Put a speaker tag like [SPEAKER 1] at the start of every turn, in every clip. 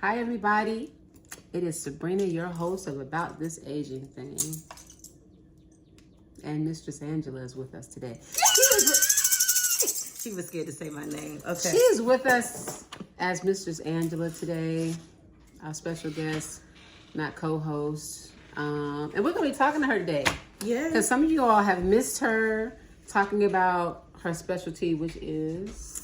[SPEAKER 1] Hi, everybody. It is Sabrina, your host of About This Aging Thing. And Mistress Angela is with us today.
[SPEAKER 2] She was scared to say my name. Okay.
[SPEAKER 1] She is with us as Mistress Angela today, our special guest, not co-host. And we're going to be talking to her today.
[SPEAKER 2] Yeah.
[SPEAKER 1] Because some of you all have missed her talking about her specialty, which is...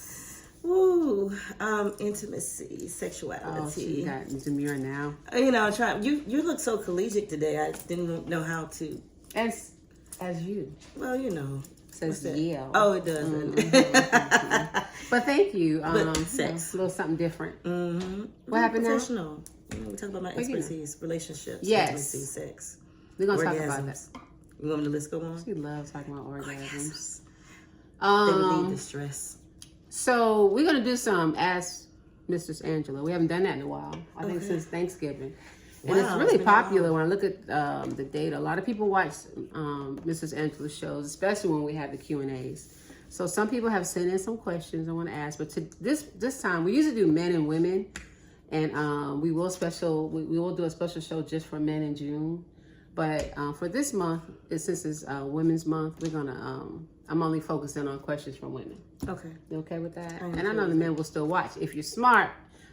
[SPEAKER 2] Intimacy, sexuality.
[SPEAKER 1] Oh, she got demure now.
[SPEAKER 2] You know, you look so collegiate today. I didn't know how to.
[SPEAKER 1] As you.
[SPEAKER 2] Well, you know.
[SPEAKER 1] It says Yale.
[SPEAKER 2] Oh, it doesn't.
[SPEAKER 1] But thank you.
[SPEAKER 2] Sex.
[SPEAKER 1] A little something different.
[SPEAKER 2] Mm-hmm.
[SPEAKER 1] What happened now?
[SPEAKER 2] Professional. You know, we talk about my expertise, relationships,
[SPEAKER 1] yes.
[SPEAKER 2] Intimacy, sex.
[SPEAKER 1] We're going to talk
[SPEAKER 2] orgasms.
[SPEAKER 1] about that.
[SPEAKER 2] You want me to list go on?
[SPEAKER 1] She loves talking about orgasms.
[SPEAKER 2] They relieve the stress.
[SPEAKER 1] So we're going to do some Ask Mistress Angela. We haven't done that in a while. I think since Thanksgiving. And it's really popular when I look at the data. A lot of people watch Mrs. Angela's shows, especially when we have the Q&As. So some people have sent in some questions I want to ask. But this time, we usually do men and women. And we will do a special show just for men in June. But for this month, since it's Women's Month, we're going to... I'm only focusing on questions from women.
[SPEAKER 2] Okay.
[SPEAKER 1] You okay with that? And I know the men will still watch if you're smart,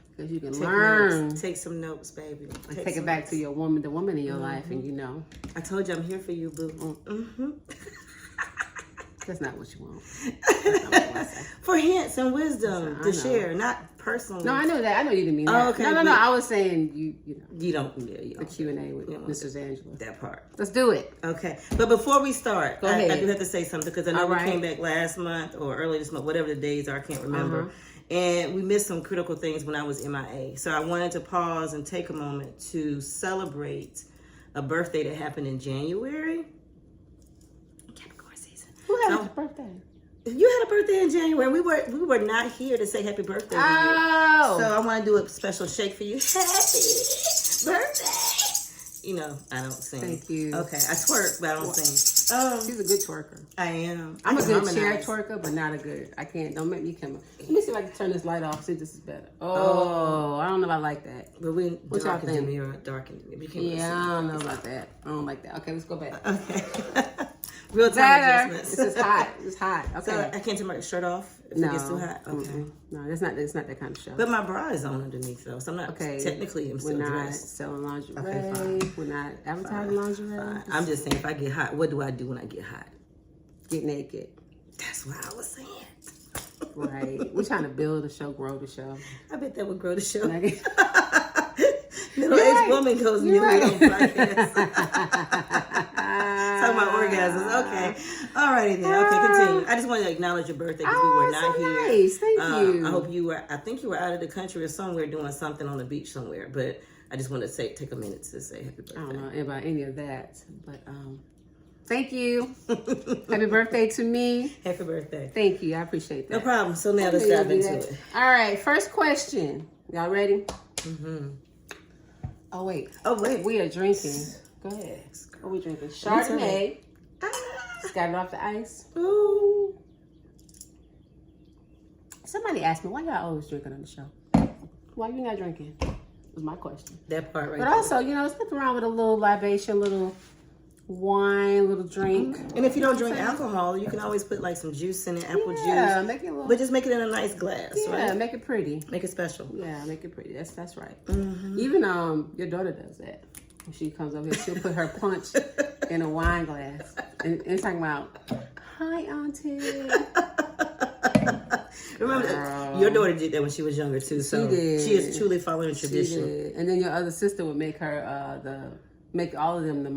[SPEAKER 1] because you can learn.
[SPEAKER 2] Notes. Take some notes, baby.
[SPEAKER 1] Take it back to your woman, the woman in your life, and you know.
[SPEAKER 2] I told you I'm here for you, boo. Mm-hmm.
[SPEAKER 1] That's not what you want. That's not what you want to say.
[SPEAKER 2] For hints and wisdom to share, not personally.
[SPEAKER 1] No, I know that. I know you didn't mean that.
[SPEAKER 2] Okay.
[SPEAKER 1] No. I was saying you know.
[SPEAKER 2] You don't.
[SPEAKER 1] The Q&A with Mrs. Angela.
[SPEAKER 2] That part.
[SPEAKER 1] Let's do it.
[SPEAKER 2] Okay. But before we start, I do have to say something because I know we came back last month or early this month, whatever the days are, I can't remember. And we missed some critical things when I was MIA. So I wanted to pause and take a moment to celebrate a birthday that happened in January. Capricorn season.
[SPEAKER 1] Who had a birthday?
[SPEAKER 2] You had a birthday in January. We were not here to say happy birthday to you. So I want to do a special shake for you. Happy birthday. You know, I don't sing.
[SPEAKER 1] Thank you.
[SPEAKER 2] Okay, I twerk, but I don't sing.
[SPEAKER 1] She's a good twerker.
[SPEAKER 2] I am.
[SPEAKER 1] I'm a good chair twerker, but not a good. I can't. Don't make me come. Let me see if I can turn this light off. See if this is better. Oh, I don't know if I like that.
[SPEAKER 2] But we
[SPEAKER 1] what y'all think?
[SPEAKER 2] Darkened me.
[SPEAKER 1] Yeah, I don't know about that. I don't like that. Okay, let's go back.
[SPEAKER 2] Okay. Real time adjustments.
[SPEAKER 1] This is hot. It's hot. Okay.
[SPEAKER 2] So I can't take my shirt off if it gets too hot. Okay.
[SPEAKER 1] No, it's not that kind of show.
[SPEAKER 2] But my bra is on underneath though, so I'm not technically I'm still dressed.
[SPEAKER 1] We're not selling lingerie. We're not advertising lingerie.
[SPEAKER 2] Fine. I'm just saying if I get hot, what do I do when I get hot?
[SPEAKER 1] Get naked.
[SPEAKER 2] That's what I was saying.
[SPEAKER 1] Right. We're trying to build the show, grow the show.
[SPEAKER 2] I bet that would grow the show. Middle-aged woman goes newly on podcast. Talking about orgasms. Okay. Alrighty then. Okay, continue. I just wanted to acknowledge your birthday because we were not here.
[SPEAKER 1] Nice. Thank you.
[SPEAKER 2] I hope you were. I think you were out of the country or somewhere doing something on the beach somewhere. But I just wanted to take a minute to say happy birthday.
[SPEAKER 1] I don't know about any of that, but thank you. Happy birthday to me.
[SPEAKER 2] Happy birthday.
[SPEAKER 1] Thank you. I appreciate that.
[SPEAKER 2] No problem. So now let's dive into it.
[SPEAKER 1] All right. First question. Y'all ready?
[SPEAKER 2] Mm-hmm.
[SPEAKER 1] Oh wait. We are drinking. Go ahead. What are we drinking? Chardonnay. Just got it off the ice.
[SPEAKER 2] Ooh.
[SPEAKER 1] Somebody asked me, why y'all always drinking on the show? Why you not drinking? Was my question.
[SPEAKER 2] That part right
[SPEAKER 1] But
[SPEAKER 2] there.
[SPEAKER 1] also, you know, there's nothing wrong with a little libation, little wine, little drink.
[SPEAKER 2] And if you don't drink alcohol, you can always put like some juice in it, apple juice.
[SPEAKER 1] Yeah, make it a little.
[SPEAKER 2] But just make it in a nice glass, right?
[SPEAKER 1] Yeah, make it pretty.
[SPEAKER 2] Make it special.
[SPEAKER 1] Yeah, make it pretty. That's right.
[SPEAKER 2] Mm-hmm.
[SPEAKER 1] Even your daughter does that. When she comes over here, she'll put her punch in a wine glass and talking about, hi, auntie.
[SPEAKER 2] Remember, your daughter did that when she was younger too. So she is truly following tradition.
[SPEAKER 1] She did. And then your other sister would make her make all of them the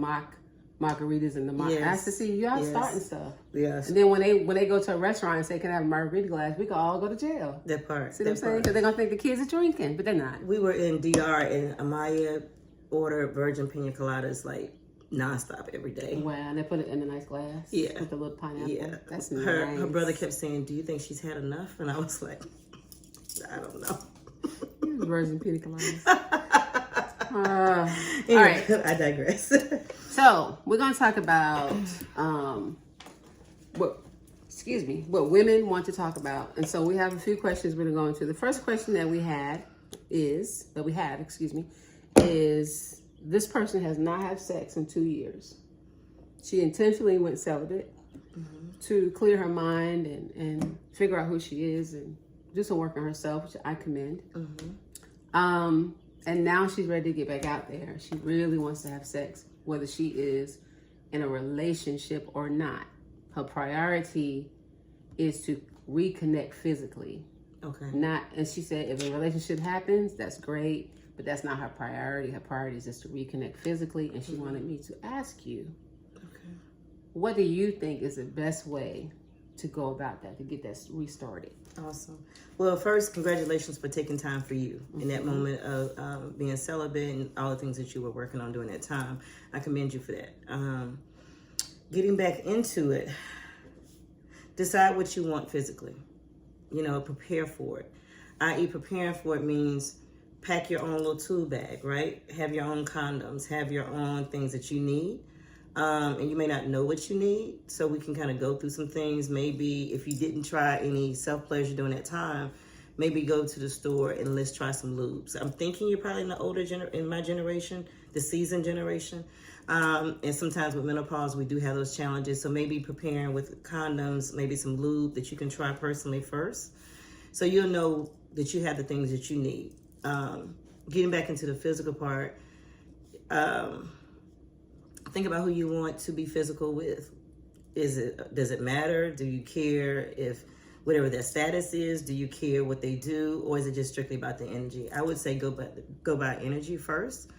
[SPEAKER 1] margaritas and the I said, see, y'all starting stuff.
[SPEAKER 2] Yes.
[SPEAKER 1] And then when they go to a restaurant and say, can I have a margarita glass, we can all go to jail.
[SPEAKER 2] That part.
[SPEAKER 1] See what I'm saying? Because they're gonna think the kids are drinking, but they're not.
[SPEAKER 2] We were in DR and Amaya ordered virgin pina coladas like nonstop every day.
[SPEAKER 1] Wow, and they put it in a nice glass.
[SPEAKER 2] Yeah.
[SPEAKER 1] With a little pineapple. Yeah. That's nice.
[SPEAKER 2] Her brother kept saying, do you think she's had enough? And I was like, I don't know.
[SPEAKER 1] Virgin pina coladas.
[SPEAKER 2] Anyway,
[SPEAKER 1] all right.
[SPEAKER 2] I digress.
[SPEAKER 1] So we're gonna talk about what women want to talk about, and so we have a few questions we're gonna go into. The first question that we had is this person has not had sex in 2 years. She intentionally went celibate to clear her mind and figure out who she is and do some work on herself, which I commend. And now she's ready to get back out there. She really wants to have sex, whether she is in a relationship or not. Her priority is to reconnect physically.
[SPEAKER 2] Okay.
[SPEAKER 1] And she said if a relationship happens, that's great, but that's not her priority. Her priority is just to reconnect physically, and she wanted me to ask you, what do you think is the best way to go about that, to get that restarted?
[SPEAKER 2] Awesome. Well, first, congratulations for taking time for you in that moment of being celibate and all the things that you were working on during that time. I commend you for that. Getting back into it, decide what you want physically. Prepare for it. I.e., preparing for it means pack your own little tool bag, right? Have your own condoms, have your own things that you need. And you may not know what you need, so we can kind of go through some things. Maybe if you didn't try any self-pleasure during that time, maybe go to the store and let's try some lubes. I'm thinking you're probably in the in my generation, the seasoned generation. And sometimes with menopause, we do have those challenges. So maybe preparing with condoms, maybe some lube that you can try personally first. So you'll know that you have the things that you need. Getting back into the physical part, think about who you want to be physical with. Does it matter? Do you care if whatever their status is? Do you care what they do? Or is it just strictly about the energy? I would say go by energy first.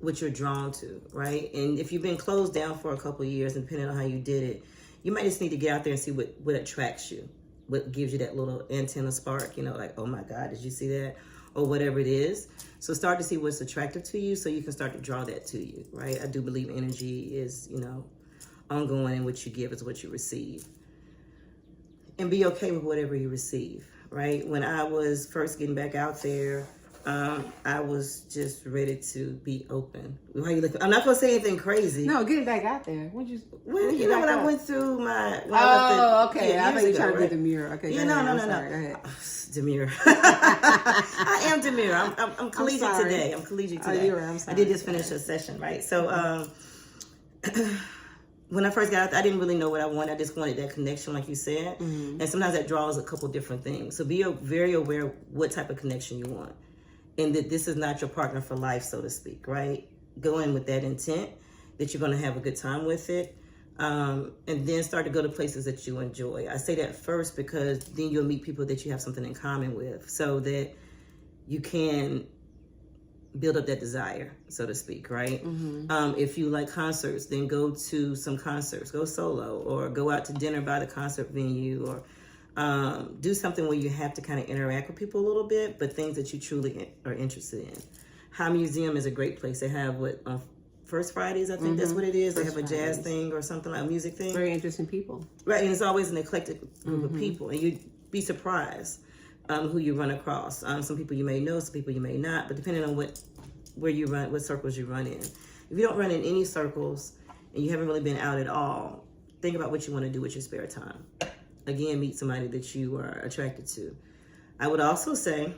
[SPEAKER 2] What you're drawn to, right? And if you've been closed down for a couple of years, and depending on how you did it, you might just need to get out there and see what attracts you, what gives you that little antenna spark, like, oh my God, did you see that? Or whatever it is. So start to see what's attractive to you so you can start to draw that to you, right? I do believe energy is, ongoing, and what you give is what you receive. And be okay with whatever you receive, right? When I was first getting back out there, I was just ready to be open. Why are you looking? I'm not gonna say anything crazy.
[SPEAKER 1] No, getting back out there. When
[SPEAKER 2] when I went through my.
[SPEAKER 1] Okay. I thought you were trying to be demure. Okay.
[SPEAKER 2] Yeah, no.
[SPEAKER 1] Go ahead.
[SPEAKER 2] Demure. I am demure. I'm collegiate today. I'm collegiate today.
[SPEAKER 1] Oh, you were. I'm sorry.
[SPEAKER 2] I did just finish a session, right? So, when I first got out, I didn't really know what I wanted. I just wanted that connection, like you said. And sometimes that draws a couple different things. So be very aware of what type of connection you want. And that this is not your partner for life, so to speak, right? Go in with that intent that you're going to have a good time with it. And then start to go to places that you enjoy. I say that first because then you'll meet people that you have something in common with, so that you can build up that desire, so to speak, right? If you like concerts, then go to some concerts, go solo, or go out to dinner by the concert venue, or do something where you have to kind of interact with people a little bit, but things that you truly are interested in. High Museum is a great place. They have First Fridays, I think that's what it is. They have a jazz thing or something, like a music thing.
[SPEAKER 1] Very interesting people.
[SPEAKER 2] Right, and it's always an eclectic group of people, and you'd be surprised who you run across. Some people you may know, some people you may not, but depending on what circles you run in. If you don't run in any circles and you haven't really been out at all, think about what you want to do with your spare time. Again, meet somebody that you are attracted to. I would also say,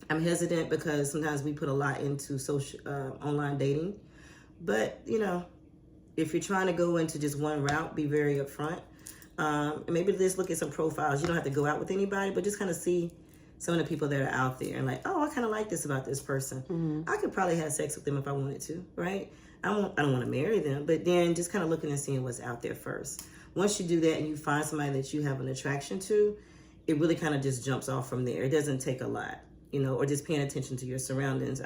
[SPEAKER 2] I'm hesitant because sometimes we put a lot into online dating. But, if you're trying to go into just one route, be very upfront. And maybe just look at some profiles. You don't have to go out with anybody, but just kind of see some of the people that are out there and like, oh, I kind of like this about this person. I could probably have sex with them if I wanted to, right? I don't want to marry them, but then just kind of looking and seeing what's out there first. Once you do that and you find somebody that you have an attraction to, it really kind of just jumps off from there. It doesn't take a lot, or just paying attention to your surroundings.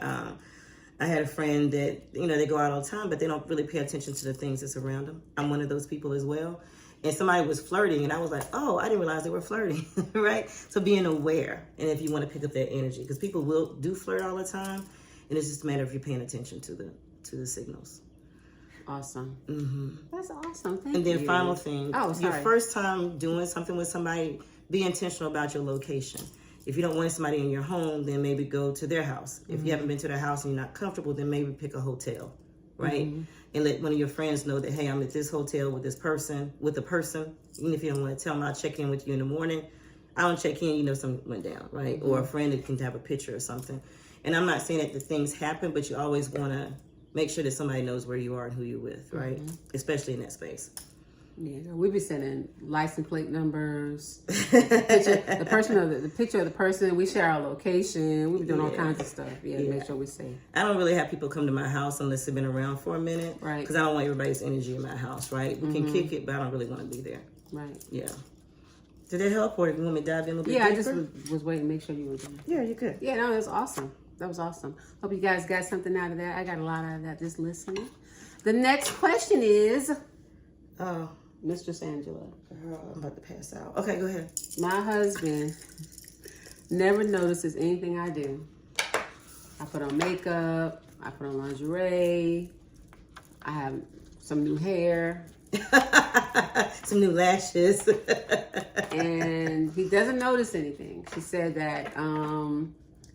[SPEAKER 2] I had a friend that, they go out all the time, but they don't really pay attention to the things that's around them. I'm one of those people as well. And somebody was flirting, and I was like, oh, I didn't realize they were flirting, right? So being aware, and if you want to pick up that energy, because people do flirt all the time, and it's just a matter of you paying attention to the signals.
[SPEAKER 1] Awesome. That's awesome. Thank you.
[SPEAKER 2] And then final thing,
[SPEAKER 1] your
[SPEAKER 2] first time doing something with somebody, be intentional about your location. If you don't want somebody in your home, then maybe go to their house. If you haven't been to their house and you're not comfortable, then maybe pick a hotel, right? And let one of your friends know that, hey, I'm at this hotel with a person. Even if you don't want to tell them, I'll check in with you in the morning. I don't check in, you know, something went down, right? Or a friend that can have a picture or something. And I'm not saying that the things happen, but you always want to make sure that somebody knows where you are and who you're with, right? Especially in that space.
[SPEAKER 1] Yeah, we be sending license plate numbers, the picture of the person. We share our location. We be doing all kinds of stuff. To make sure we're safe.
[SPEAKER 2] I don't really have people come to my house unless they've been around for a minute,
[SPEAKER 1] right?
[SPEAKER 2] Because I don't want everybody's energy in my house, right? We can kick it, but I don't really want to be there,
[SPEAKER 1] right?
[SPEAKER 2] Yeah. Did that help, or do you want me to dive in a little bit deeper?
[SPEAKER 1] I just was waiting to make sure you were done.
[SPEAKER 2] Yeah, you're good.
[SPEAKER 1] Yeah, no, it was awesome. That was awesome. Hope you guys got something out of that. I got a lot out of that just listening. The next question is, Mistress Angela.
[SPEAKER 2] Girl, I'm about to pass out. Okay, go ahead.
[SPEAKER 1] My husband never notices anything I do. I put on makeup. I put on lingerie. I have some new hair.
[SPEAKER 2] Some new lashes.
[SPEAKER 1] And he doesn't notice anything. She said that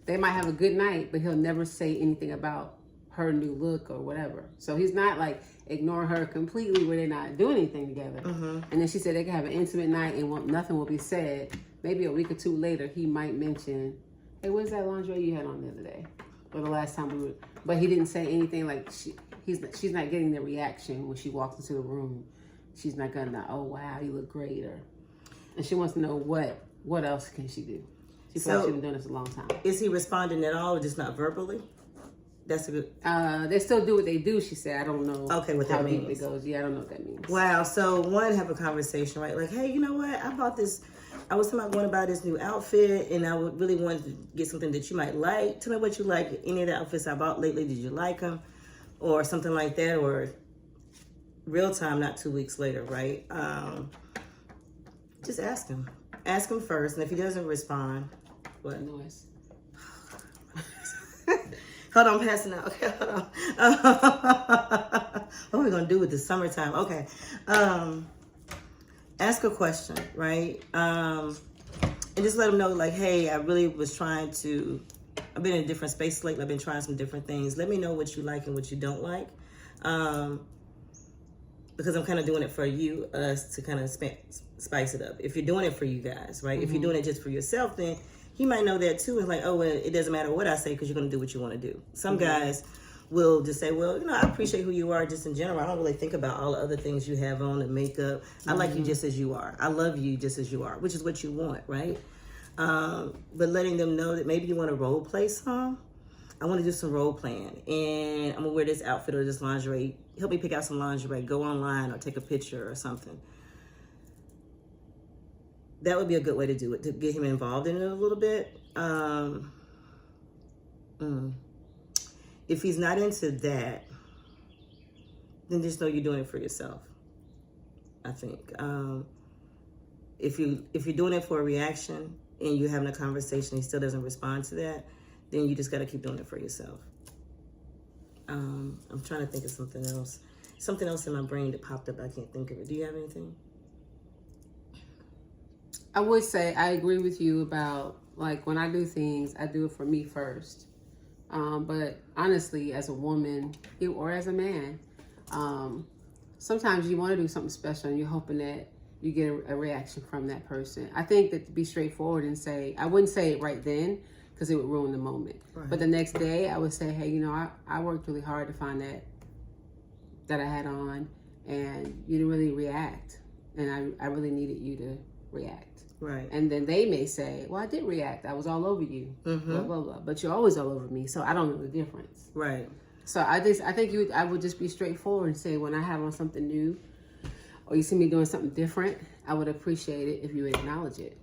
[SPEAKER 1] they might have a good night, but he'll never say anything about her new look or whatever. So he's not like ignoring her completely where they're not doing anything together. And then she said they can have an intimate night and nothing will be said. Maybe a week or two later, he might mention, hey, where's that lingerie you had on the other day? Or the last time we were, but he didn't say anything like she's not getting the reaction when she walks into the room. She's not gonna, oh wow, you look great, and she wants to know what else can she do. She feels like she's been doing this a long time.
[SPEAKER 2] Is he responding at all, or just not verbally? That's a good.
[SPEAKER 1] They still do what they do. She said, I don't know.
[SPEAKER 2] Okay, what that means?
[SPEAKER 1] It goes. Yeah, I don't know what that means.
[SPEAKER 2] Wow. So one, have a conversation, right? Like, hey, you know what? I bought this. I was thinking about going to buy this new outfit, and I would really want to get something that you might like. Tell me what you like. Any of the outfits I bought lately, did you like them, or something like that, or real time, not 2 weeks later, right? Just ask him. Ask him first, and if he doesn't respond, what
[SPEAKER 1] noise?
[SPEAKER 2] Hold on, I'm passing out. Okay, hold on. What are we gonna do with the summertime? Okay. Ask a question, right? And just let them know, like, hey, I really was trying to. I've been in a different space lately. I've been trying some different things. Let me know what you like and what you don't like. Because I'm kind of doing it for us to kind of spice it up. If you're doing it for you guys, right? If you're doing it just for yourself, then he might know that too. And like, oh, well, it doesn't matter what I say because you're going to do what you want to do. Some guys will just say, well, you know, I appreciate who you are just in general. I don't really think about all the other things you have on and makeup. I like you just as you are. I love you just as you are, which is what you want, right? But letting them know that maybe you want to role play some. I want to do some role playing, and I'm going to wear this outfit or this lingerie. Help me pick out some lingerie. Go online or take a picture or something. That would be a good way to do it, to get him involved in it a little bit. If he's not into that, then just know you're doing it for yourself, I think. If you're doing it for a reaction and you're having a conversation, he still doesn't respond to that, then you just got to keep doing it for yourself. I'm trying to think of something else. Something else in my brain that popped up. I can't think of it. Do you have anything?
[SPEAKER 1] I would say I agree with you about, like, when I do things, I do it for me first. But honestly, as a woman or as a man, sometimes you want to do something special and you're hoping that you get a reaction from that person. I think that to be straightforward and say, I wouldn't say it right then because it would ruin the moment. Right. But the next day I would say, hey, you know, I worked really hard to find that I had on, and you didn't really react. And I really needed you to react.
[SPEAKER 2] Right.
[SPEAKER 1] And then they may say, well, I did react. I was all over you. Blah, blah, blah. But you're always all over me, so I don't know the difference. Right. So I think I would just be straightforward and say, when I have on something new or you see me doing something different, I would appreciate it if you would acknowledge it.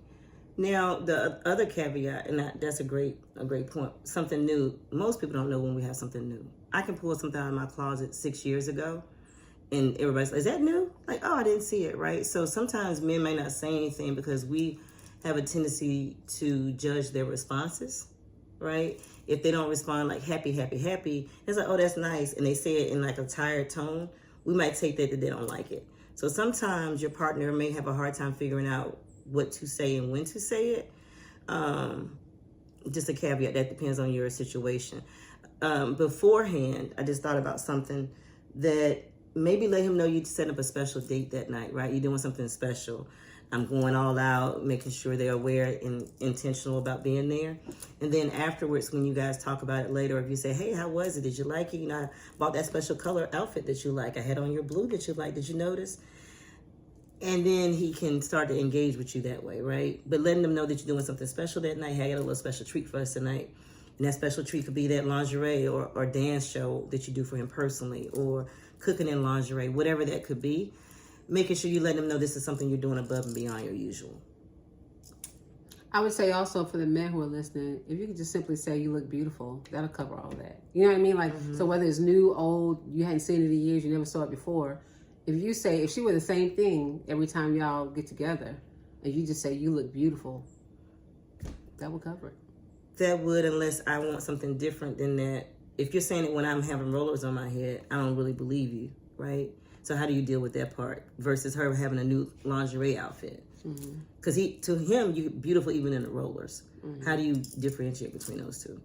[SPEAKER 2] Now, the other caveat, and that's a great point, something new. Most people don't know when we have something new. I can pull something out of my closet 6 years ago, and everybody's like, is that new? Like, oh, I didn't see it, right? So sometimes men may not say anything because we have a tendency to judge their responses, right? If they don't respond like happy, happy, happy, it's like, oh, that's nice, and they say it in like a tired tone, we might take that they don't like it. So sometimes your partner may have a hard time figuring out what to say and when to say it. Just a caveat, that depends on your situation. Beforehand, I just thought about something that maybe let him know you set up a special date that night, right? You're doing something special. I'm going all out, making sure they're aware and intentional about being there. And then afterwards, when you guys talk about it later, if you say, hey, how was it? Did you like it? You know, I bought that special color outfit that you like. I had on your blue that you like. Did you notice? And then he can start to engage with you that way, right? But letting them know that you're doing something special that night. Hey, I got a little special treat for us tonight. And that special treat could be that lingerie or dance show that you do for him personally, or cooking in lingerie, whatever that could be. Making sure you let them know this is something you're doing above and beyond your usual.
[SPEAKER 1] I would say also for the men who are listening, if you could just simply say you look beautiful, that'll cover all that. You know what I mean? Like, so whether it's new, old, you hadn't seen it in years, you never saw it before. If you say, if she were the same thing every time y'all get together, and you just say you look beautiful, that would cover it.
[SPEAKER 2] That would, unless I want something different than that. If you're saying it when I'm having rollers on my head, I don't really believe you, right? So how do you deal with that part versus her having a new lingerie outfit? Because to him, you're beautiful even in the rollers. How do you differentiate between those two?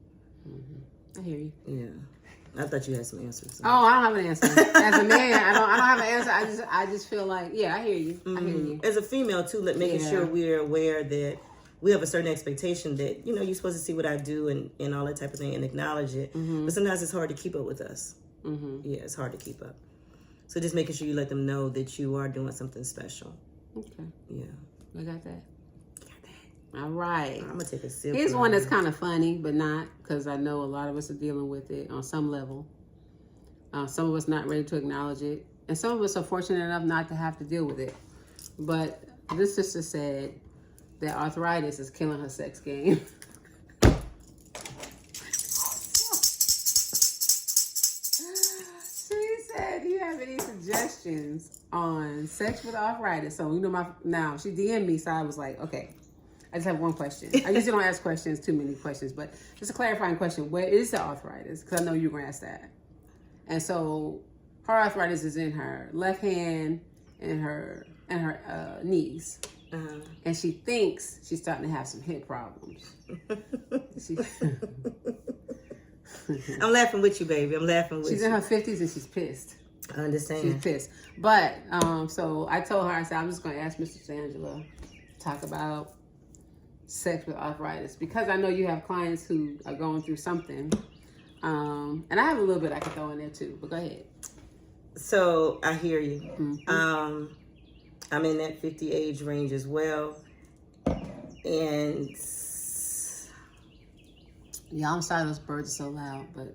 [SPEAKER 1] I hear you.
[SPEAKER 2] Yeah, I thought you had some answers. So.
[SPEAKER 1] Oh, I don't have an answer. As a man, I don't have an answer. I just feel like, yeah, I hear you. I hear you.
[SPEAKER 2] As a female too, making sure we're aware that we have a certain expectation that, you know, you're supposed to see what I do and all that type of thing and acknowledge it. But sometimes it's hard to keep up with us. Yeah, it's hard to keep up. So just making sure you let them know that you are doing something special.
[SPEAKER 1] Okay.
[SPEAKER 2] Yeah.
[SPEAKER 1] I got that. All right.
[SPEAKER 2] I'm going to take a sip.
[SPEAKER 1] Here's one that's kind of funny, but not, because I know a lot of us are dealing with it on some level. Some of us not ready to acknowledge it. And some of us are fortunate enough not to have to deal with it. But this sister said that arthritis is killing her sex game. Do you have any suggestions on sex with arthritis? So, you know, now she DM'd me, so I was like, okay, I just have one question. I usually don't ask questions, too many questions, but just a clarifying question. Where is the arthritis? Because I know you're going to ask that. And so her arthritis is in her left hand and her knees. And she thinks she's starting to have some hip problems.
[SPEAKER 2] I'm laughing with you, baby. I'm laughing with you.
[SPEAKER 1] She's in her 50s and she's pissed.
[SPEAKER 2] I understand.
[SPEAKER 1] She's pissed. But, so I told her, I said, I'm just going to ask Mistress Angela to talk about sex with arthritis. Because I know you have clients who are going through something. And I have a little bit I can throw in there too. But go ahead.
[SPEAKER 2] So, I hear you. I'm in that 50 age range as well. And...
[SPEAKER 1] yeah, I'm sorry those birds are so loud, but...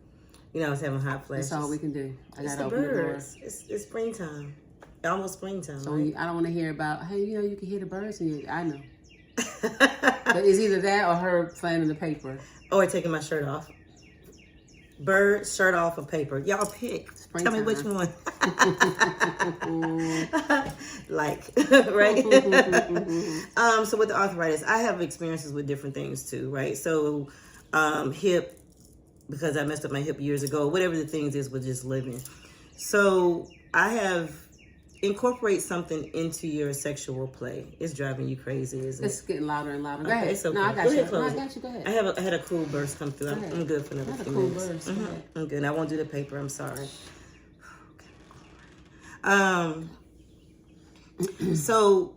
[SPEAKER 2] you know, I was having hot flashes.
[SPEAKER 1] That's all we can do. I
[SPEAKER 2] got
[SPEAKER 1] to open the door.
[SPEAKER 2] It's springtime. Almost springtime,
[SPEAKER 1] So
[SPEAKER 2] right?
[SPEAKER 1] I don't want to hear about, hey, you know, you can hear the birds. I know. But it's either that or her flaming the paper.
[SPEAKER 2] Or taking my shirt off. Bird, shirt off, or paper. Y'all pick.
[SPEAKER 1] Springtime.
[SPEAKER 2] Tell me which one. Like, right? So with the arthritis, I have experiences with different things too, right? So hip, because I messed up my hip years ago, whatever the things is with just living. So I have incorporate something into your sexual play. It's driving you crazy, isn't it?
[SPEAKER 1] It's getting louder and louder. Go
[SPEAKER 2] okay,
[SPEAKER 1] ahead.
[SPEAKER 2] So
[SPEAKER 1] no, I got
[SPEAKER 2] go
[SPEAKER 1] you.
[SPEAKER 2] ahead,
[SPEAKER 1] No, I got you. Go ahead.
[SPEAKER 2] I had a cool burst come through. I'm good for another few minutes. I'm good. I won't do the paper. I'm sorry. So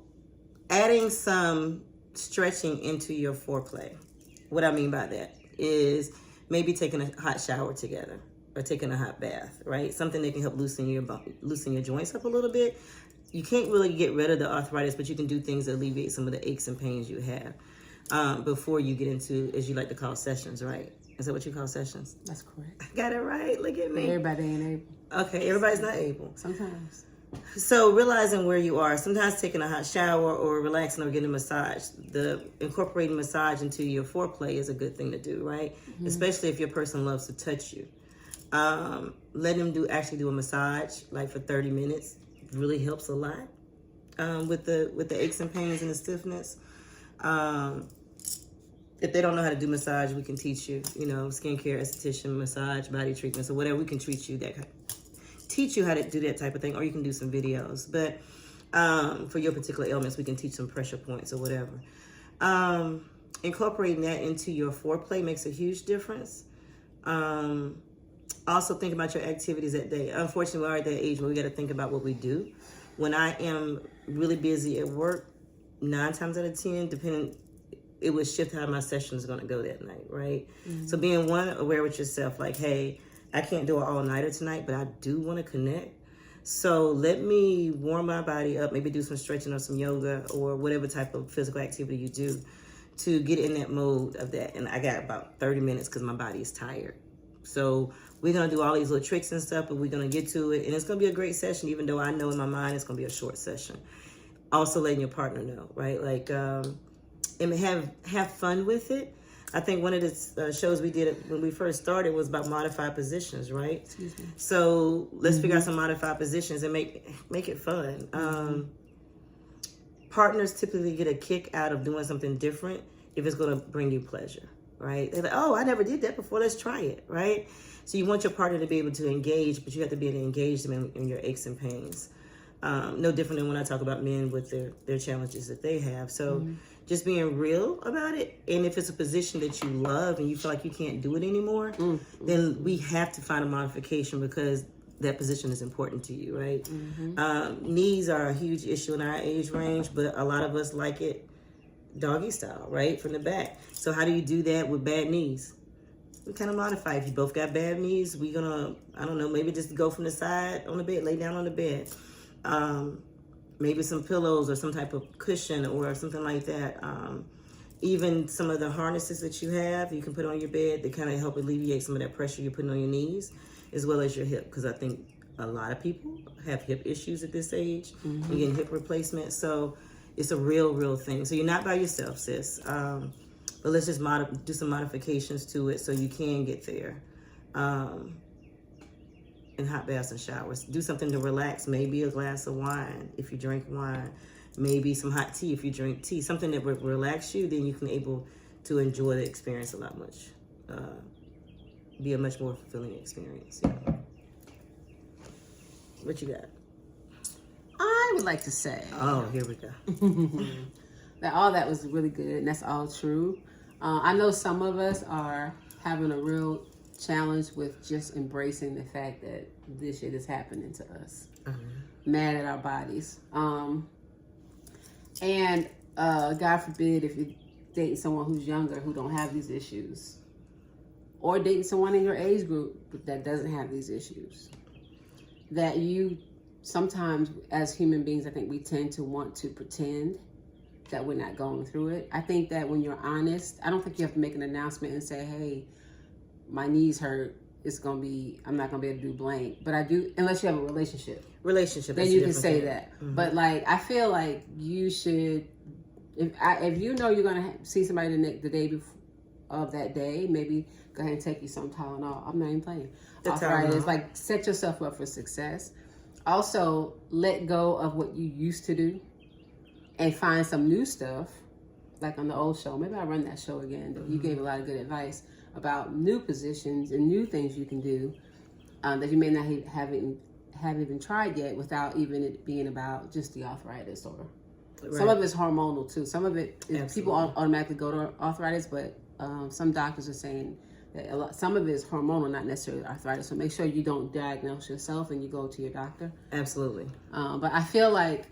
[SPEAKER 2] adding some stretching into your foreplay. What I mean by that is maybe taking a hot shower together or taking a hot bath, right? Something that can help loosen your joints up a little bit. You can't really get rid of the arthritis, but you can do things that alleviate some of the aches and pains you have before you get into, as you like to call, sessions, right? Is that what you call sessions?
[SPEAKER 1] That's correct.
[SPEAKER 2] I got it right. Look at me.
[SPEAKER 1] Everybody ain't able.
[SPEAKER 2] Okay, everybody's not able.
[SPEAKER 1] Sometimes.
[SPEAKER 2] So realizing where you are, sometimes taking a hot shower or relaxing or getting a massage, incorporating massage into your foreplay is a good thing to do, right? Especially if your person loves to touch you. Let them actually do a massage, like for 30 minutes, really helps a lot with the aches and pains and the stiffness. If they don't know how to do massage, we can teach you, skincare, esthetician, massage, body treatments, or whatever. We can teach you how to do that type of thing, or you can do some videos. But for your particular ailments, we can teach some pressure points or whatever. Incorporating that into your foreplay makes a huge difference. Also think about your activities that day. Unfortunately, we are at that age where we got to think about what we do. When I am really busy at work, 9 times out of 10, depending, it would shift how my session is going to go that night, right? So being aware with yourself, like, hey, I can't do an all-nighter tonight, but I do want to connect. So let me warm my body up, maybe do some stretching or some yoga or whatever type of physical activity you do to get in that mode of that. And I got about 30 minutes because my body is tired. So we're going to do all these little tricks and stuff, but we're going to get to it. And it's going to be a great session, even though I know in my mind it's going to be a short session. Also letting your partner know, right? Like, and have fun with it. I think one of the shows we did when we first started was about modified positions, right? So let's figure out some modified positions and make it fun. Partners typically get a kick out of doing something different if it's going to bring you pleasure, right? They're like, oh, I never did that before. Let's try it, right? So you want your partner to be able to engage, but you have to be able to engage them in your aches and pains. No different than when I talk about men with their challenges that they have. So just being real about it. And if it's a position that you love and you feel like you can't do it anymore, then we have to find a modification because that position is important to you, right? Knees are a huge issue in our age range, but a lot of us like it doggy style, right? From the back. So how do you do that with bad knees? We kind of modify. If you both got bad knees, we're gonna, I don't know, maybe just go from the side on the bed, lay down on the bed. Maybe some pillows or some type of cushion or something like that. Even some of the harnesses that you have, you can put on your bed. They kind of help alleviate some of that pressure you're putting on your knees as well as your hip. Because I think a lot of people have hip issues at this age. You're getting hip replacement. So it's a real thing. So you're not by yourself, sis. But let's just do some modifications to it so you can get there. And hot baths and showers. Do something to relax. Maybe a glass of wine if you drink wine. Maybe some hot tea if you drink tea. Something that would relax you, then you can able to enjoy the experience a lot much. Be a much more fulfilling experience. Yeah. What you got?
[SPEAKER 1] I would like to say.
[SPEAKER 2] Oh, here we go.
[SPEAKER 1] That all that was really good, and that's all true. I know some of us are having a real challenge with just embracing the fact that this shit is happening to us. Mad at our bodies. And God forbid if you're dating someone who's younger who don't have these issues, or dating someone in your age group that doesn't have these issues, that you sometimes as human beings, I think we tend to want to pretend that we're not going through it. I think that when you're honest, I don't think you have to make an announcement and say, hey, my knees hurt, I'm not gonna be able to do blank. But I do, unless you have a relationship. Then you can say that. But like, I feel like you should, if you know you're gonna see somebody the day before of that day, maybe go ahead and take you some Tylenol. I'm not even playing. Arthritis, like set yourself up for success. Also, let go of what you used to do and find some new stuff. Like on the old show, maybe I'll run that show again. You gave a lot of good advice about new positions and new things you can do that you may not haven't even tried yet, without even it being about just the arthritis. Or some of it's hormonal too. Some of it is people automatically go to arthritis, but some doctors are saying that some of it is hormonal, not necessarily arthritis. So make sure you don't diagnose yourself and you go to your doctor.
[SPEAKER 2] Absolutely.
[SPEAKER 1] But I feel like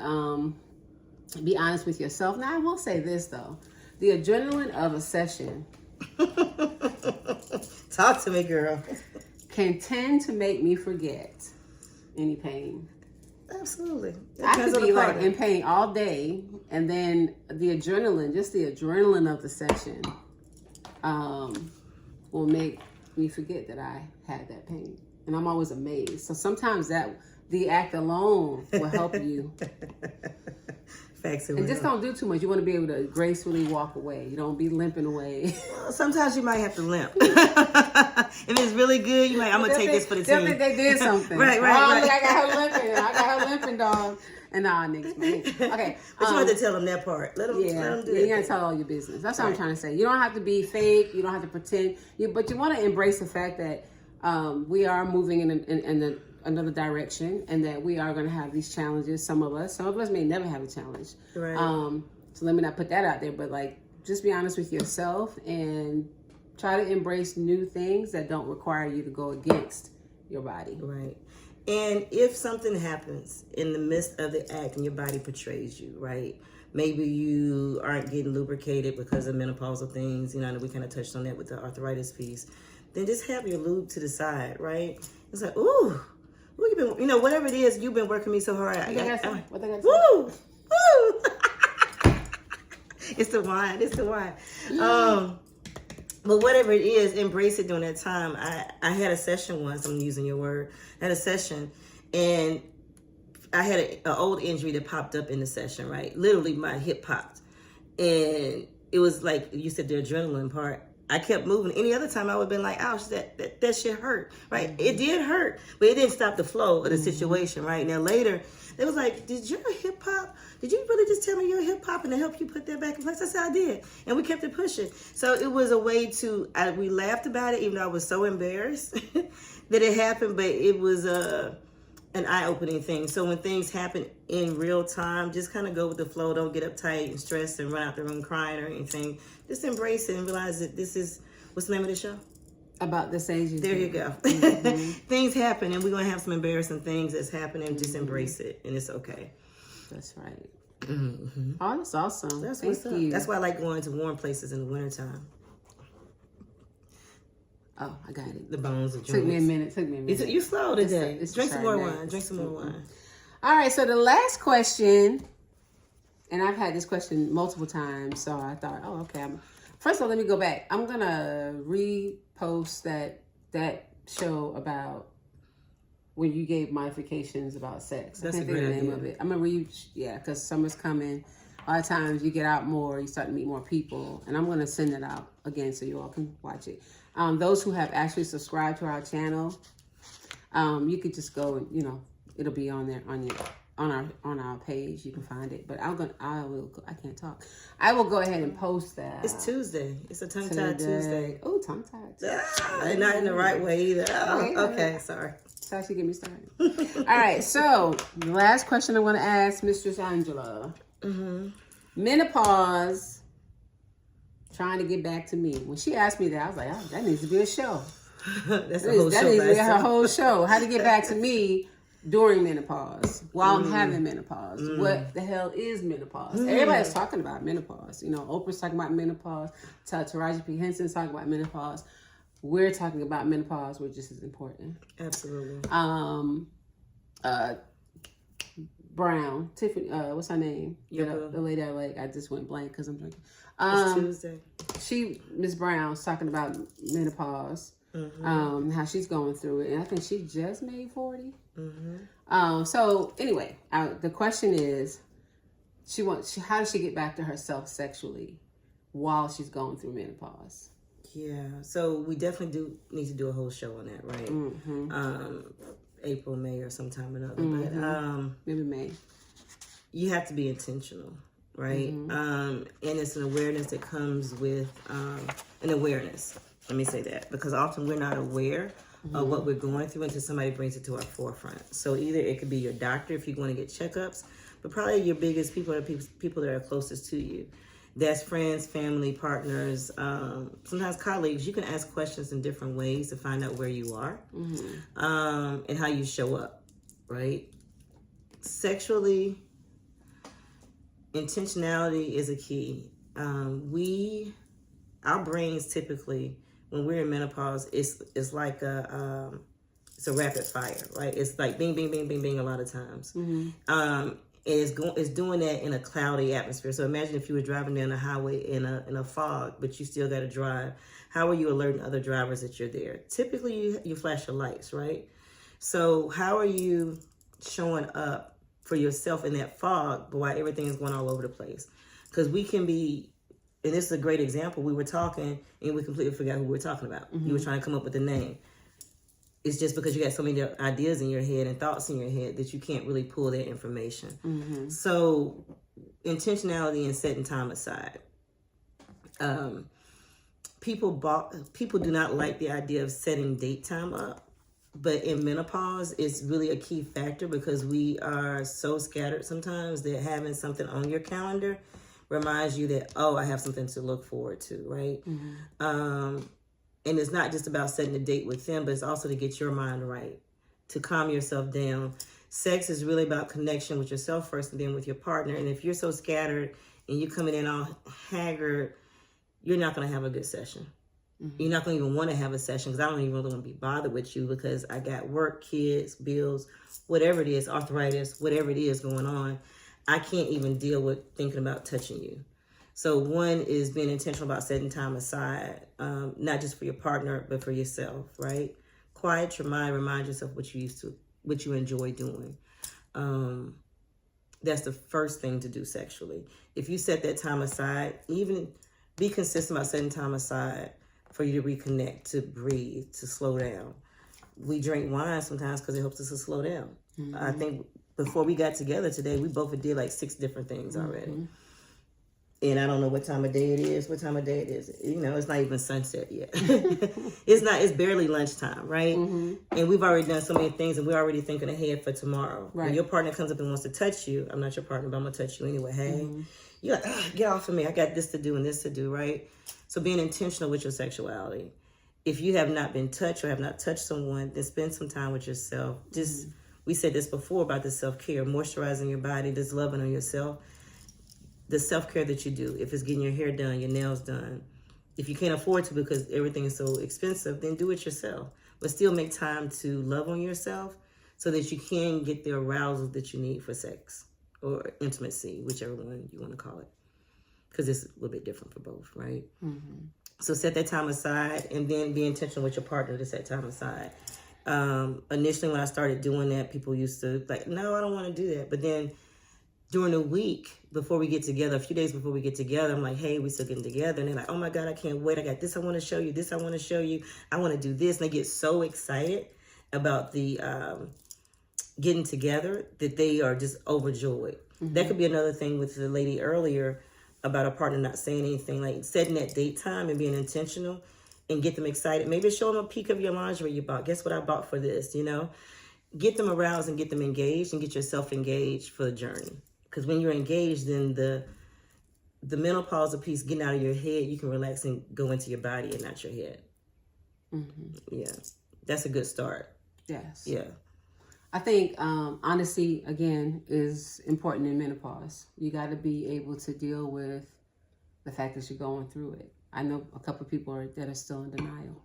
[SPEAKER 1] be honest with yourself. Now I will say this though, the adrenaline of a session
[SPEAKER 2] talk to me, girl,
[SPEAKER 1] can tend to make me forget any pain.
[SPEAKER 2] Absolutely.
[SPEAKER 1] I could be like in pain all day, and then the adrenaline of the session will make me forget that I had that pain. And I'm always amazed. So sometimes the act alone will help you.
[SPEAKER 2] Facts.
[SPEAKER 1] And just don't do too much. You want to be able to gracefully walk away. You don't be limping away.
[SPEAKER 2] Well, sometimes you might have to limp. If it's really good, you might. I'm gonna take this for the team.
[SPEAKER 1] They did something.
[SPEAKER 2] right.
[SPEAKER 1] Look, I got her limping. Dog. And nah, niggas, man. Okay.
[SPEAKER 2] But you have to tell them that part. Let them do that.
[SPEAKER 1] You gotta tell all your business. That's what I'm trying to say. You don't have to be fake. You don't have to pretend. But you want to embrace the fact that we are moving in another direction, and that we are going to have these challenges. Some of us may never have a challenge.
[SPEAKER 2] Right.
[SPEAKER 1] So let me not put that out there, but like, just be honest with yourself and try to embrace new things that don't require you to go against your body.
[SPEAKER 2] Right. And if something happens in the midst of the act and your body betrays you, right? maybe you aren't getting lubricated because of menopausal things, you know, and we kind of touched on that with the arthritis piece, then just have your lube to the side, right? It's like, ooh, you been, you know, whatever it is, you've been working me so hard.
[SPEAKER 1] What they got?
[SPEAKER 2] Woo, woo. It's the wine. It's the wine. But whatever it is, embrace it during that time. I had a session once. I'm using your word. I had a session, and I had an old injury that popped up in the session, right? Literally, my hip popped. And it was like, you said, the adrenaline part. I kept moving. Any other time, I would have been like, ouch, that shit hurt, right? Mm-hmm. It did hurt, but it didn't stop the flow of the situation, right? Now, later, they was like, did your hip pop? Did you really just tell me your hip pop and to help you put that back in place? I said, I did. And we kept it pushing. So it was a way to, we laughed about it, even though I was so embarrassed that it happened, but it was an eye-opening thing. So when things happen in real time, just kind of go with the flow. Don't get uptight and stressed and run out the room crying or anything. Just embrace it and realize that this is, what's the name of the show?
[SPEAKER 1] About this age.
[SPEAKER 2] There you go. Mm-hmm. Things happen, and we're going to have some embarrassing things that's happening. Just embrace it, and it's okay.
[SPEAKER 1] That's right.
[SPEAKER 2] Mm-hmm.
[SPEAKER 1] Oh, that's awesome.
[SPEAKER 2] That's
[SPEAKER 1] Thank
[SPEAKER 2] what's up.
[SPEAKER 1] you.
[SPEAKER 2] That's why I like going to warm places in the wintertime.
[SPEAKER 1] Oh, I got it.
[SPEAKER 2] The bones of joints.
[SPEAKER 1] Took me a minute.
[SPEAKER 2] You're slow today.
[SPEAKER 1] It's
[SPEAKER 2] Drink some more wine. Drink some more wine.
[SPEAKER 1] All right, so the last question, and I've had this question multiple times, so I thought, oh, okay. First of all, let me go back. I'm going to repost that show about when you gave modifications about sex.
[SPEAKER 2] That's
[SPEAKER 1] I can't think of the name of it. I'm going to because summer's coming. A lot of times you get out more, you start to meet more people, and I'm going to send it out again so you all can watch it. Those who have actually subscribed to our channel, you could just go and, you know, it'll be on there on our page. You can find it. But I can't talk. I will go ahead and post that.
[SPEAKER 2] It's Tuesday. It's a tongue-tied Tuesday.
[SPEAKER 1] Oh, tongue-tied.
[SPEAKER 2] Not in the right way either. Oh, okay, sorry.
[SPEAKER 1] That's how she get me started. All right, so the last question I want to ask Mistress Angela. Mm-hmm. Menopause, trying to get back to me. When she asked me that, I was like, oh, that needs to be a show.
[SPEAKER 2] That needs
[SPEAKER 1] to be her whole show. How to get back to me during menopause, while I'm having menopause. What the hell is menopause? Everybody's talking about menopause. You know, Oprah's talking about menopause. Taraji P. Henson's talking about menopause. We're talking about menopause, which is important.
[SPEAKER 2] Absolutely.
[SPEAKER 1] Brown, Tiffany, what's her name? The lady I just went blank because I'm drinking. It's Tuesday. Miss Brown's talking about menopause, how she's going through it, and I think she just made 40. So anyway, the question is, how does she get back to herself sexually while she's going through menopause?
[SPEAKER 2] Yeah, so we definitely do need to do a whole show on that, right? April, May, or sometime or another. But
[SPEAKER 1] maybe May.
[SPEAKER 2] You have to be intentional, right? And it's an awareness that comes with an awareness. Let me say that, because often we're not aware of what we're going through until somebody brings it to our forefront. So either it could be your doctor if you're going to get checkups, but probably your biggest people are people that are closest to you. That's friends, family, partners, sometimes colleagues. You can ask questions in different ways to find out where you are and how you show up, right? Sexually, intentionality is a key. Our brains typically, when we're in menopause, it's like it's a rapid fire, right? It's like bing, bing, bing, bing, bing a lot of times. It's doing that in a cloudy atmosphere. So imagine if you were driving down the highway in a fog, but you still got to drive. How are you alerting other drivers that you're there? Typically, you flash your lights, right? So how are you showing up for yourself in that fog, but while everything is going all over the place? Because we can be, and this is a great example. We were talking, and we completely forgot who we were talking about. You were trying to come up with a name. It's just because you got so many ideas in your head and thoughts in your head that you can't really pull that information. So intentionality and setting time aside. People do not like the idea of setting date time up, but in menopause, it's really a key factor because we are so scattered sometimes that having something on your calendar reminds you that, oh, I have something to look forward to, right? And it's not just about setting a date with them, but it's also to get your mind right, to calm yourself down, Sex is really about connection with yourself first and then with your partner. And if you're so scattered and you're coming in all haggard, you're not going to have a good session. Mm-hmm. You're not going to even want to have a session because I don't even really want to be bothered with you because I got work, kids, bills, whatever it is, arthritis, whatever it is going on. I can't even deal with thinking about touching you. So one is being intentional about setting time aside, not just for your partner, but for yourself, right? Quiet your mind, remind yourself what you enjoy doing. That's the first thing to do sexually. If you set that time aside, even be consistent about setting time aside for you to reconnect, to breathe, to slow down. We drink wine sometimes because it helps us to slow down. Mm-hmm. I think before we got together today, we both did like 6 different things already. Mm-hmm. And I don't know what time of day it is. It's not even sunset yet. It's barely lunchtime, right? Mm-hmm. And we've already done so many things and we're already thinking ahead for tomorrow. Right. When your partner comes up and wants to touch you, I'm not your partner, but I'm going to touch you anyway. Hey, you're like, get off of me. I got this to do and this to do, right? So being intentional with your sexuality. If you have not been touched or have not touched someone, then spend some time with yourself. We said this before about the self-care, moisturizing your body, just loving on yourself. The self-care that you do, if it's getting your hair done, your nails done. If you can't afford to because everything is so expensive, then do it yourself. But still make time to love on yourself so that you can get the arousal that you need for sex or intimacy, whichever one you want to call it. Because it's a little bit different for both, right? Mm-hmm. So set that time aside and then be intentional with your partner to set time aside. Initially, when I started doing that, people used to like, no, I don't want to do that. But then during the week before we get together, a few days before we get together, I'm like, hey, we still getting together. And they're like, oh my God, I can't wait. I got this I want to show you. This I want to show you. I want to do this. And they get so excited about the getting together that they are just overjoyed. Mm-hmm. That could be another thing with the lady earlier about a partner not saying anything, like setting that date time and being intentional and get them excited. Maybe show them a peek of your lingerie you bought. Guess what I bought for this, Get them aroused and get them engaged and get yourself engaged for the journey. Because when you're engaged, then the menopausal piece, getting out of your head, you can relax and go into your body and not your head. Mm-hmm. Yeah. That's a good start.
[SPEAKER 1] Yes.
[SPEAKER 2] Yeah.
[SPEAKER 1] I think honesty, again, is important in menopause. You got to be able to deal with the fact that you're going through it. I know a couple of people that are still in denial.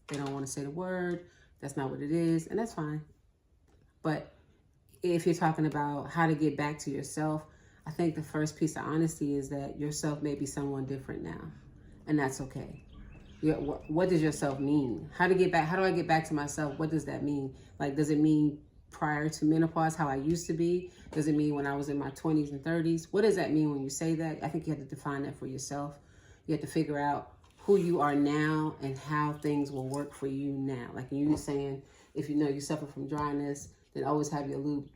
[SPEAKER 1] They don't want to say the word. That's not what it is. And that's fine. But if you're talking about how to get back to yourself, I think the first piece of honesty is that yourself may be someone different now. And that's okay. What does yourself mean? How do I get back to myself? What does that mean? Like, does it mean prior to menopause, how I used to be? Does it mean when I was in my 20s and 30s? What does that mean when you say that? I think you have to define that for yourself. You have to figure out who you are now and how things will work for you now. Like you were saying, if you suffer from dryness, then always have your lube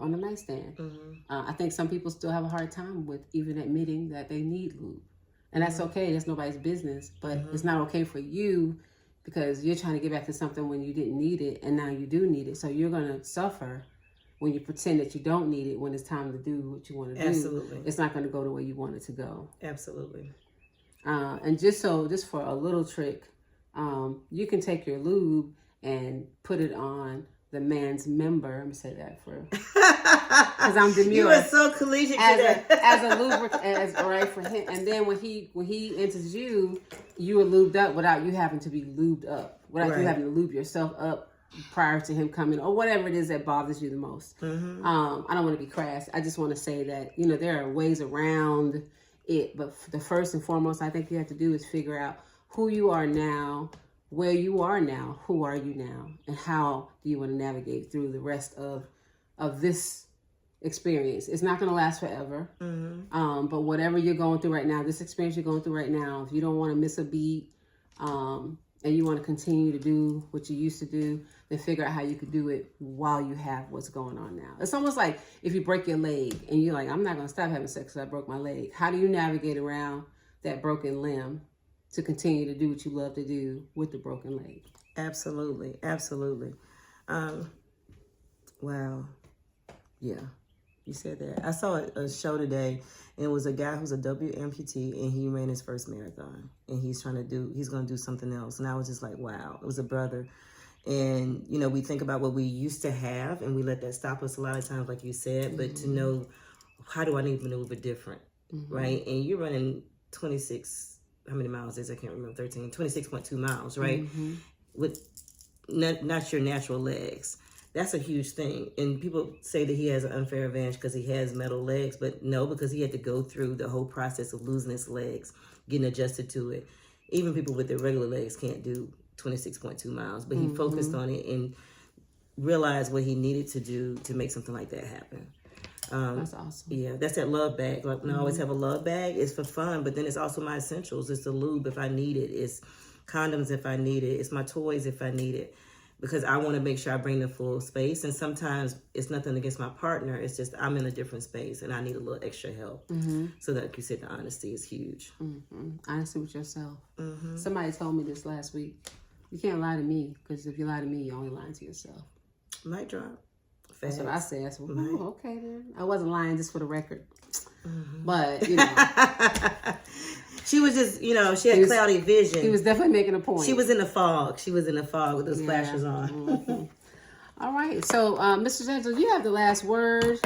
[SPEAKER 1] on the nightstand. Mm-hmm. I think some people still have a hard time with even admitting that they need lube. And that's okay. That's nobody's business. But it's not okay for you because you're trying to get back to something when you didn't need it and now you do need it. So you're going to suffer when you pretend that you don't need it when it's time to do what you want to do.
[SPEAKER 2] Absolutely.
[SPEAKER 1] It's not going to go the way you want it to go.
[SPEAKER 2] Absolutely.
[SPEAKER 1] And just for a little trick, you can take your lube and put it on the man's member. I'm gonna say that because I'm demure.
[SPEAKER 2] You are so collegiate
[SPEAKER 1] as a lubricant, right for him. And then when he enters you are lubed up without you having to be lubed up, without you having to lube yourself up prior to him coming or whatever it is that bothers you the most. Mm-hmm. I don't want to be crass. I just want to say that there are ways around it, but the first and foremost I think you have to do is figure out who you are now, where you are now, who are you now, and how do you want to navigate through the rest of this experience. It's not going to last forever, but whatever you're going through right now, this experience you're going through right now, if you don't want to miss a beat and you want to continue to do what you used to do, then figure out how you could do it while you have what's going on now. It's almost like if you break your leg and you're like, I'm not going to stop having sex because I broke my leg. How do you navigate around that broken limb to continue to do what you love to do with the broken leg?
[SPEAKER 2] Absolutely. Absolutely. Wow. Yeah. You said that. I saw a show today and it was a guy who's a W amputee and he ran his first marathon and he's going to do something else. And I was just like, wow. It was a brother And, you know, we think about what we used to have and we let that stop us a lot of times, like you said, but to know, how do I need to maneuver different, right? And you're running 26, how many miles is it? I can't remember, 26.2 miles, right? With not your natural legs. That's a huge thing. And people say that he has an unfair advantage because he has metal legs, but no, because he had to go through the whole process of losing his legs, getting adjusted to it. Even people with their regular legs can't do 26.2 miles, but he focused on it and realized what he needed to do to make something like that happen.
[SPEAKER 1] That's awesome.
[SPEAKER 2] Yeah, that's that love bag. Like when I always have a love bag, it's for fun, but then it's also my essentials. It's the lube if I need it. It's condoms if I need it. It's my toys if I need it. Because I want to make sure I bring the full space. And sometimes it's nothing against my partner. It's just I'm in a different space and I need a little extra help. So that, like you said, the honesty is huge.
[SPEAKER 1] Honesty with yourself. Somebody told me this last week. You can't lie to me, because if you lie to me, you're only lying to yourself.
[SPEAKER 2] Mic drop.
[SPEAKER 1] That's what I said. I said, oh, okay then. I wasn't lying, just for the record. But, you know.
[SPEAKER 2] She was just, you know, she had cloudy vision.
[SPEAKER 1] He was definitely making a point.
[SPEAKER 2] She was in the fog. She was in the fog with those flashes on.
[SPEAKER 1] All right. So, Mr. Angela, you have the last word.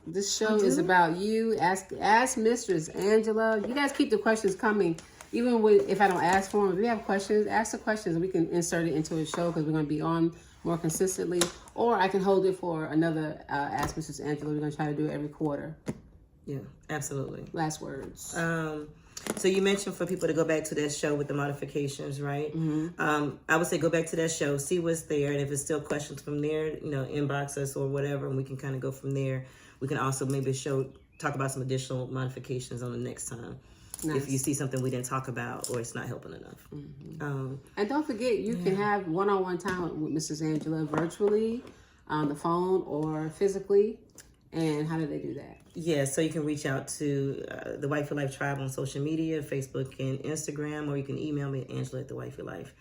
[SPEAKER 1] This show is about you. Ask Mistress Angela. You guys keep the questions coming. Even if I don't ask for them, if you have questions, ask the questions and we can insert it into a show, because we're going to be on more consistently. Or I can hold it for another Ask Mistress Angela. We're going to try to do it every quarter.
[SPEAKER 2] Yeah, absolutely.
[SPEAKER 1] Last words.
[SPEAKER 2] So you mentioned for people to go back to that show with the modifications, right? I would say go back to that show, see what's there, and if it's still questions from there, you know, inbox us or whatever, and we can kind of go from there. We can also maybe talk about some additional modifications on the next time. Nice. If you see something we didn't talk about or it's not helping enough.
[SPEAKER 1] And don't forget, you can have one-on-one time with Mrs. Angela virtually, on the phone or physically. And how do they do that?
[SPEAKER 2] Yeah, so you can reach out to the White for Life Tribe on social media, Facebook and Instagram, or you can email me at Angela at the White for Life.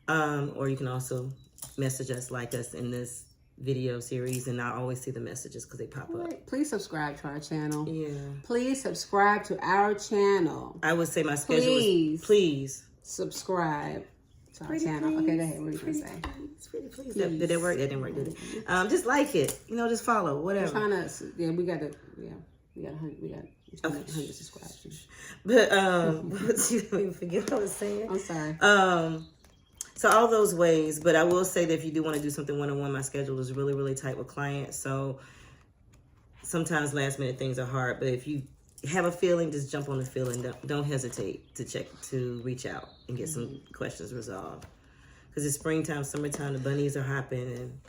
[SPEAKER 2] Or you can also message us, like us in this video series, and I always see the messages because they pop up.
[SPEAKER 1] Please subscribe to our channel.
[SPEAKER 2] Yeah.
[SPEAKER 1] Please subscribe to our channel.
[SPEAKER 2] I would say my schedule is please
[SPEAKER 1] subscribe to our channel. Okay, go ahead. What are you going to say?
[SPEAKER 2] Please. Did that work? That didn't work, did it? Just like it. You know, just follow, whatever.
[SPEAKER 1] We're trying to, we got 100 subscribers.
[SPEAKER 2] But, you forget what I was saying.
[SPEAKER 1] I'm sorry.
[SPEAKER 2] So all those ways, but I will say that if you do want to do something one-on-one, my schedule is really, really tight with clients. So sometimes last minute things are hard, but if you have a feeling, just jump on the feeling. Don't hesitate to reach out and get some questions resolved. Because it's springtime, summertime, the bunnies are hopping, and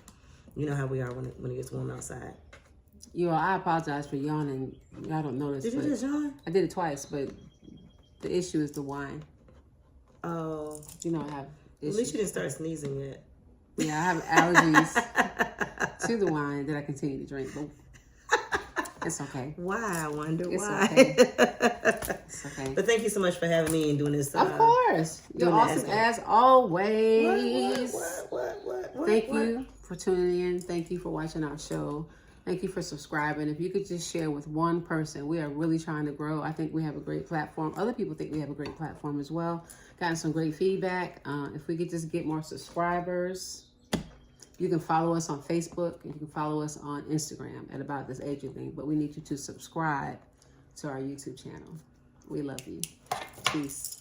[SPEAKER 2] you know how we are when it gets warm outside.
[SPEAKER 1] I apologize for yawning. Y'all don't notice.
[SPEAKER 2] Did you just yawn?
[SPEAKER 1] I did it twice, but the issue is the wine.
[SPEAKER 2] Oh.
[SPEAKER 1] You know I have issues.
[SPEAKER 2] At least you didn't start sneezing yet.
[SPEAKER 1] Yeah, I have allergies to the wine that I continue to drink, but it's okay.
[SPEAKER 2] Why? I wonder why.
[SPEAKER 1] Okay. It's okay.
[SPEAKER 2] But thank you so much for having me and doing this.
[SPEAKER 1] Of course. You're awesome as always.
[SPEAKER 2] What?
[SPEAKER 1] Thank you for tuning in. Thank you for watching our show. Thank you for subscribing. If you could just share with one person, we are really trying to grow. I think we have a great platform. Other people think we have a great platform as well. Gotten some great feedback. If we could just get more subscribers, you can follow us on Facebook and you can follow us on Instagram at About This Aging Thing. But we need you to subscribe to our YouTube channel. We love you. Peace.